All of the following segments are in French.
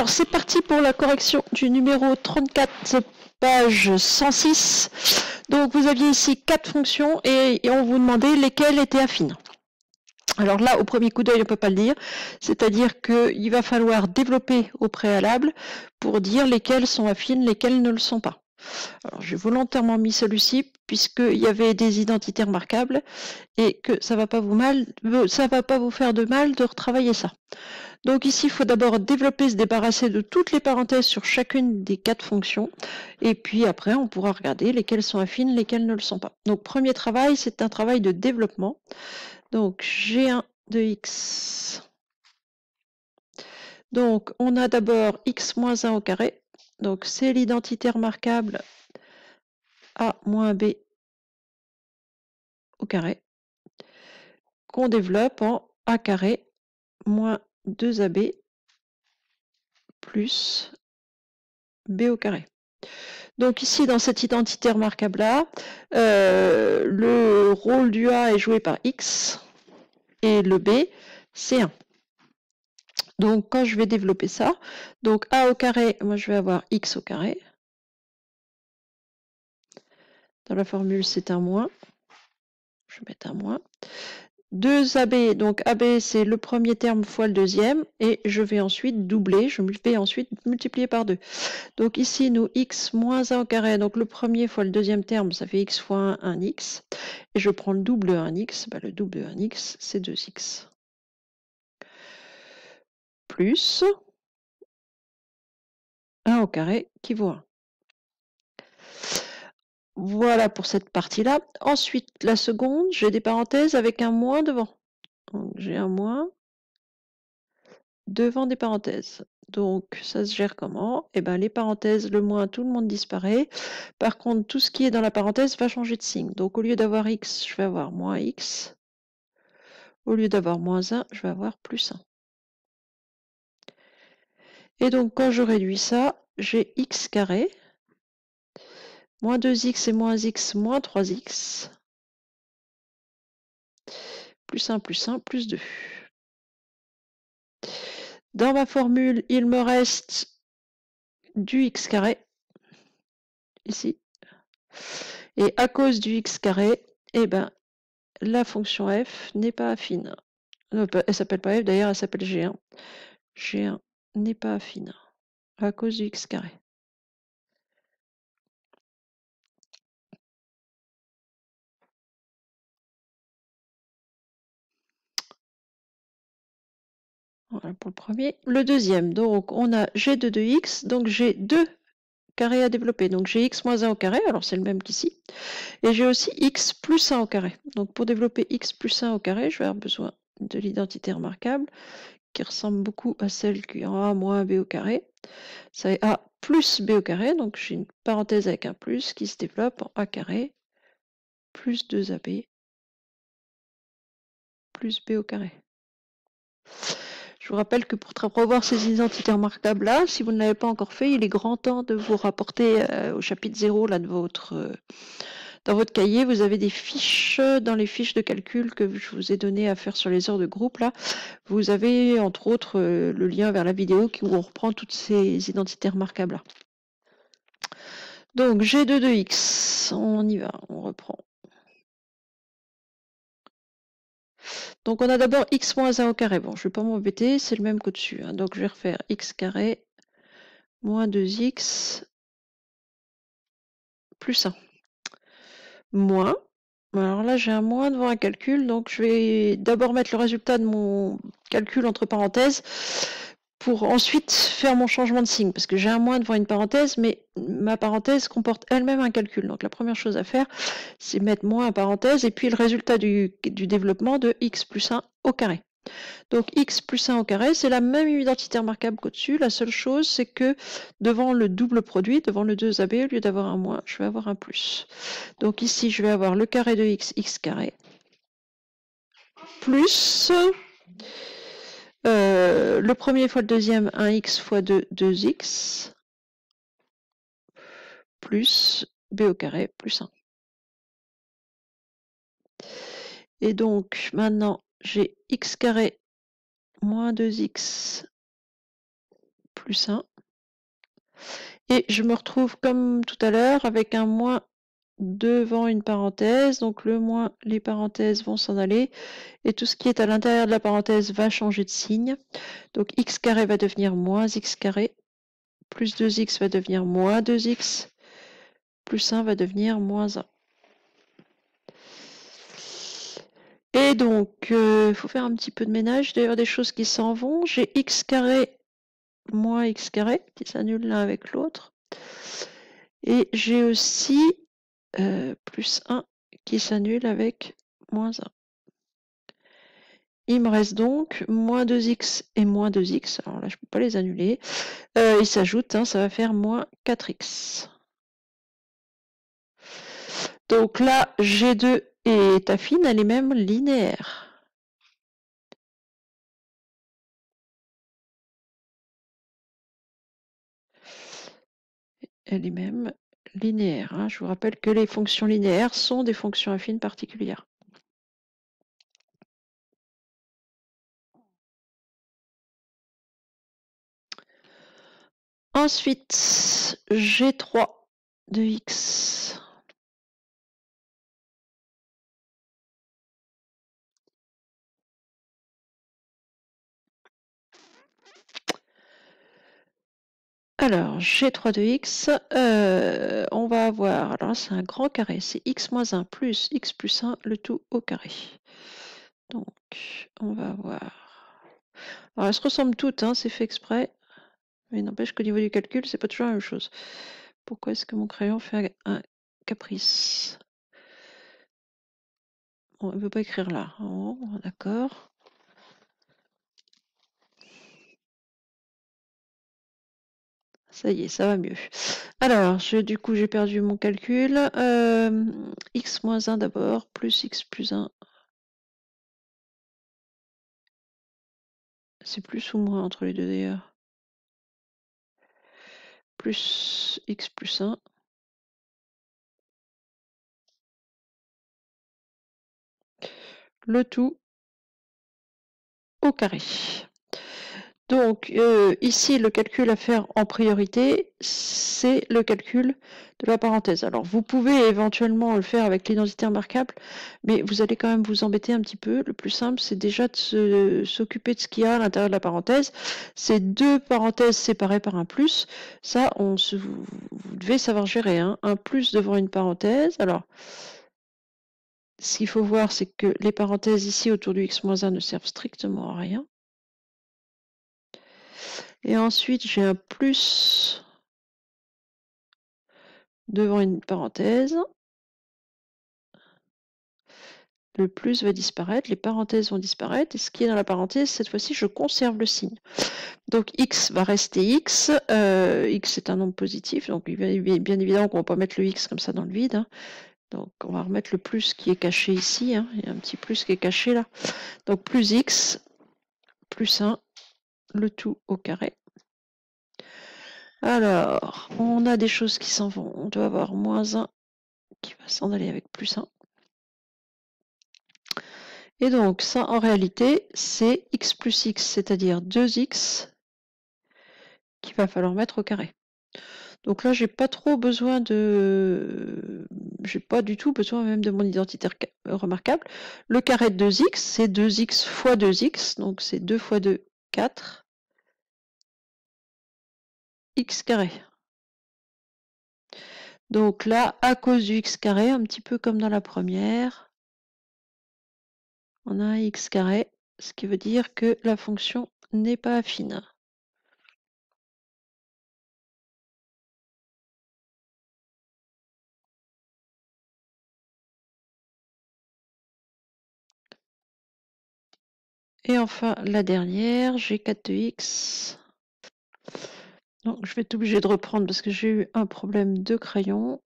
Alors, c'est parti pour la correction du numéro 34, page 106. Donc, vous aviez ici 4 fonctions et on vous demandait lesquelles étaient affines. Alors là, au premier coup d'œil, on ne peut pas le dire. C'est-à-dire qu'il va falloir développer au préalable pour dire lesquelles sont affines, lesquelles ne le sont pas. Alors, j'ai volontairement mis celui-ci puisqu'il y avait des identités remarquables et que ça va pas vous faire de mal de retravailler ça. Donc ici, il faut d'abord développer, se débarrasser de toutes les parenthèses sur chacune des 4 fonctions. Et puis après, on pourra regarder lesquelles sont affines, lesquelles ne le sont pas. Donc premier travail, c'est un travail de développement. Donc G1 de x. Donc on a d'abord x moins 1 au carré. Donc c'est l'identité remarquable a moins b au carré, qu'on développe en a carré moins 2ab plus b au carré. Donc ici, dans cette identité remarquable-là, le rôle du A est joué par x et le B, c'est 1. Donc quand je vais développer ça, donc A au carré, moi je vais avoir x au carré. Dans la formule, c'est un moins. Je vais mettre un moins. 2AB, donc AB c'est le premier terme fois le deuxième, et je vais ensuite doubler, je vais ensuite multiplier par 2. Donc ici, nous, x moins 1 au carré, donc le premier fois le deuxième terme, ça fait x fois 1, 1x, et je prends le double de 1x, le double de 1x, c'est 2x. Plus 1 au carré qui vaut 1. Voilà pour cette partie-là. Ensuite, la seconde, j'ai des parenthèses avec un moins devant. Donc j'ai un moins devant des parenthèses. Donc ça se gère comment? Eh bien les parenthèses, le moins, tout le monde disparaît. Par contre, tout ce qui est dans la parenthèse va changer de signe. Donc au lieu d'avoir x, je vais avoir moins x. Au lieu d'avoir moins 1, je vais avoir plus 1. Et donc quand je réduis ça, j'ai x carré, moins 2x et moins x, moins 3x, plus 1 plus 2. Dans ma formule, il me reste du x carré, ici. Et à cause du x carré, eh ben, la fonction f n'est pas affine. Elle s'appelle pas f, d'ailleurs, elle s'appelle G1. G1 n'est pas affine à cause du x carré. Voilà pour le premier. Le deuxième, donc on a g de 2x, donc j'ai 2 carré à développer. Donc j'ai x moins 1 au carré, alors c'est le même qu'ici. Et j'ai aussi x plus 1 au carré. Donc pour développer x plus 1 au carré, je vais avoir besoin de l'identité remarquable qui ressemble beaucoup à celle qui est en a moins b au carré. Ça est a plus b au carré, donc j'ai une parenthèse avec un plus qui se développe en a carré plus 2ab plus b au carré. Je vous rappelle que pour revoir ces identités remarquables-là, si vous ne l'avez pas encore fait, il est grand temps de vous rapporter au chapitre 0 là, dans votre cahier. Vous avez des fiches, dans les fiches de calcul que je vous ai donné à faire sur les heures de groupe. Là, vous avez entre autres le lien vers la vidéo où on reprend toutes ces identités remarquables-là. Donc G de 2x, on y va, on reprend. Donc on a d'abord x moins 1 au carré. Bon, je ne vais pas m'embêter, c'est le même qu'au-dessus. Hein. Donc je vais refaire x carré moins 2x plus 1. Moins. Alors là, j'ai un moins devant un calcul, donc je vais d'abord mettre le résultat de mon calcul entre parenthèses pour ensuite faire mon changement de signe, parce que j'ai un moins devant une parenthèse, mais ma parenthèse comporte elle-même un calcul. Donc la première chose à faire, c'est mettre moins en parenthèse, et puis le résultat du développement de x plus 1 au carré. Donc x plus 1 au carré, c'est la même identité remarquable qu'au-dessus. La seule chose, c'est que devant le double produit, devant le 2ab, au lieu d'avoir un moins, je vais avoir un plus. Donc ici, je vais avoir le carré de x, x carré, plus le premier fois le deuxième, 1x fois 2, 2x, plus b au carré, plus 1. Et donc, maintenant, j'ai x carré moins 2x plus 1. Et je me retrouve comme tout à l'heure avec un moins devant une parenthèse. Donc le moins, les parenthèses vont s'en aller. Et tout ce qui est à l'intérieur de la parenthèse va changer de signe. Donc x carré va devenir moins x carré. Plus 2x va devenir moins 2x. Plus 1 va devenir moins 1. Et donc, il faut faire un petit peu de ménage. D'ailleurs, des choses qui s'en vont. J'ai x carré moins x carré qui s'annulent l'un avec l'autre. Et j'ai aussi plus 1 qui s'annule avec moins 1. Il me reste donc moins 2x et moins 2x. Alors là, je ne peux pas les annuler. Ils s'ajoutent, hein, ça va faire moins 4x. Donc là, G2 est affine, elle est même linéaire. Elle est même linéaire. Hein. Je vous rappelle que les fonctions linéaires sont des fonctions affines particulières. Ensuite, G3 de x. Alors, G3 de x, on va avoir, alors c'est un grand carré, c'est x moins 1 plus x plus 1, le tout au carré. Donc, on va avoir... Alors, elles se ressemblent toutes, hein, c'est fait exprès, mais n'empêche qu'au niveau du calcul, c'est pas toujours la même chose. Pourquoi est-ce que mon crayon fait un caprice? Bon, il ne veut pas écrire là. Oh, d'accord. Ça y est, ça va mieux. Alors, du coup, j'ai perdu mon calcul. X moins 1 d'abord, plus x plus 1. C'est plus ou moins entre les deux d'ailleurs. Plus x plus 1. Le tout au carré. Donc, ici, le calcul à faire en priorité, c'est le calcul de la parenthèse. Alors, vous pouvez éventuellement le faire avec l'identité remarquable, mais vous allez quand même vous embêter un petit peu. Le plus simple, c'est déjà de s'occuper de ce qu'il y a à l'intérieur de la parenthèse. C'est deux parenthèses séparées par un plus. Ça, vous devez savoir gérer. Hein. Un plus devant une parenthèse. Alors, ce qu'il faut voir, c'est que les parenthèses ici autour du x-1 ne servent strictement à rien. Et ensuite, j'ai un plus devant une parenthèse. Le plus va disparaître, les parenthèses vont disparaître, et ce qui est dans la parenthèse, cette fois-ci, je conserve le signe. Donc x va rester x, x est un nombre positif, donc bien évidemment qu'on ne va pas mettre le x comme ça dans le vide. Hein. Donc on va remettre le plus qui est caché ici, hein. Il y a un petit plus qui est caché là. Donc plus x, plus 1, le tout au carré. Alors, on a des choses qui s'en vont. On doit avoir moins 1 qui va s'en aller avec plus 1. Et donc, ça, en réalité, c'est x plus x, c'est-à-dire 2x, qu'il va falloir mettre au carré. Donc là, j'ai pas trop besoin de... J'ai pas du tout besoin même de mon identité remarquable. Le carré de 2x, c'est 2x fois 2x, donc c'est 2 fois 2, 4, x carré. Donc là, à cause du x carré, un petit peu comme dans la première, on a un x carré, ce qui veut dire que la fonction n'est pas affine. Et enfin, la dernière, G4 de x. Donc, je vais être obligée de reprendre parce que j'ai eu un problème de crayon.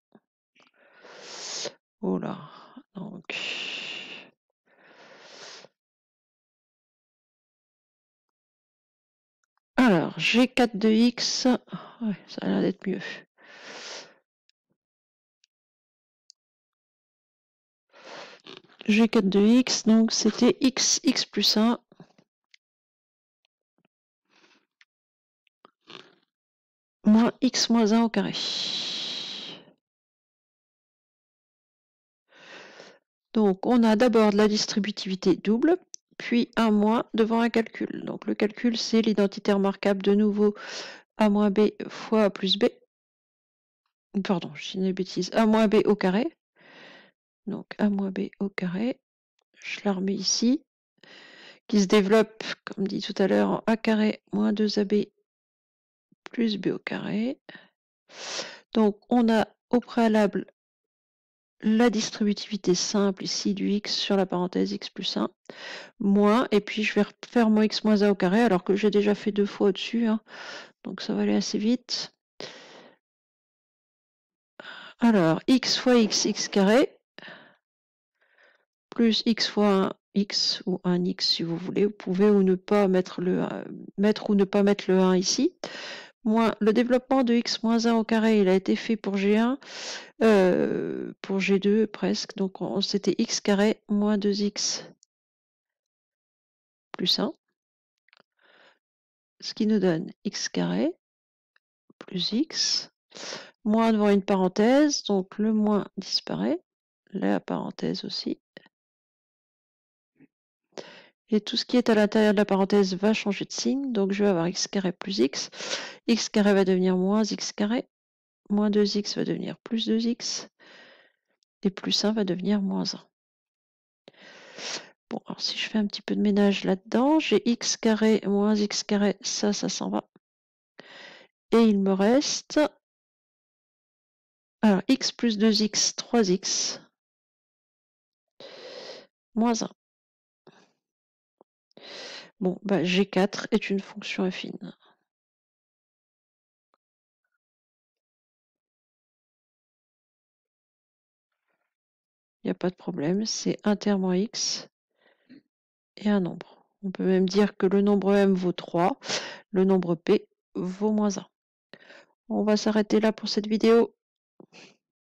Oh là, donc... Alors, G4 de x, ouais, ça a l'air d'être mieux. G4 de x, donc c'était x plus 1. moins x moins 1 au carré. Donc, on a d'abord de la distributivité double, puis un moins devant un calcul. Donc, le calcul, c'est l'identité remarquable de nouveau a moins b fois a plus b. Pardon, je dis une bêtise. A moins b au carré. Donc, a moins b au carré. Je la remets ici. Qui se développe, comme dit tout à l'heure, en a carré moins 2ab plus b au carré. Donc, on a au préalable la distributivité simple ici du x sur la parenthèse x plus 1, moins, et puis je vais refaire mon x moins 1 au carré, alors que j'ai déjà fait 2 fois au-dessus, hein, donc ça va aller assez vite. Alors, x fois x, x carré, plus x fois 1, x, ou 1x si vous voulez, vous pouvez ou ne pas mettre ou ne pas mettre le 1 ici, moins le développement de x moins 1 au carré, il a été fait pour G1, pour G2 presque, donc c'était x carré moins 2x plus 1, ce qui nous donne x carré plus x, moins devant une parenthèse, donc le moins disparaît, la parenthèse aussi. Et tout ce qui est à l'intérieur de la parenthèse va changer de signe, donc je vais avoir x carré plus x carré va devenir moins x carré, moins 2x va devenir plus 2x, et plus 1 va devenir moins 1. Bon, alors si je fais un petit peu de ménage là-dedans, j'ai x carré moins x carré, ça s'en va. Et il me reste, alors x plus 2x, 3x, moins 1. Bon, bah, G4 est une fonction affine. Il n'y a pas de problème, c'est un terme en x et un nombre. On peut même dire que le nombre m vaut 3, le nombre p vaut moins 1. On va s'arrêter là pour cette vidéo.